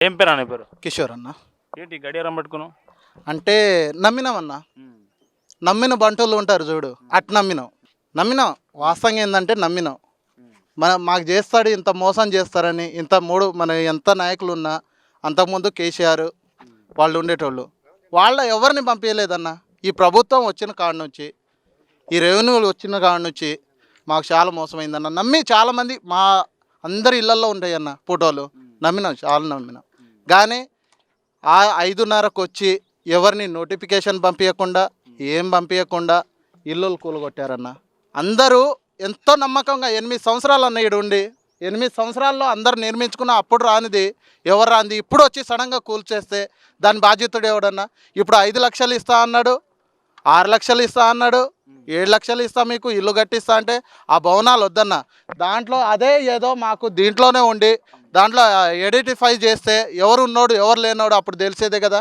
ఏం పేరు అన్న పేరు? కిషోర్ అన్న. ఏంటి గడియారం పట్టుకున్నావు? అంటే నమ్మినామన్న. నమ్మిన బంటులు ఉంటారు చూడు, అట్ నమ్మినాం. వాస్తవంగా ఏంటంటే నమ్మినాం. మాకు చేస్తాడు, ఇంత మోసం చేస్తారని. మన ఎంత నాయకులు ఉన్నా అంతకుముందు కేసీఆర్ వాళ్ళు ఉండేటోళ్ళు, ఎవరిని పంపించలేదన్న. ఈ ప్రభుత్వం వచ్చిన కాడ నుంచి, ఈ రెవెన్యూలు వచ్చిన కాడ నుంచి మాకు చాలా మోసమైందన్న. నమ్మి చాలామంది మా అందరి ఇళ్లల్లో ఉంటాయన్న ఫోటోలు. చాలా నమ్మినాం. కానీ ఆ 5:30కు వచ్చి ఎవరిని నోటిఫికేషన్ పంపించకుండా, ఏం పంపించకుండా ఇల్లులు కూలగొట్టారన్న. అందరూ ఎంతో నమ్మకంగా 8 సంవత్సరాలు అన్న ఈడు ఉండి, 8 సంవత్సరాల్లో అందరు నిర్మించుకున్న అప్పుడు రానిది ఎవరు రానిది ఇప్పుడు వచ్చి సడన్గా కూల్చేస్తే దాని బాధ్యతుడు ఎవడన్నా? ఇప్పుడు 5 లక్షలు ఇస్తా అన్నాడు, 6 లక్షలు ఇస్తా అన్నాడు, 7 లక్షలు ఇస్తా మీకు ఇల్లు కట్టిస్తా అంటే ఆ భవనాలు వద్దన్న. దాంట్లో అదే ఏదో మాకు దీంట్లోనే ఉండి దాంట్లో ఎడిటిఫై చేస్తే ఎవరు ఉన్నోడు ఎవరు లేనోడు అప్పుడు తెలిసేదే కదా.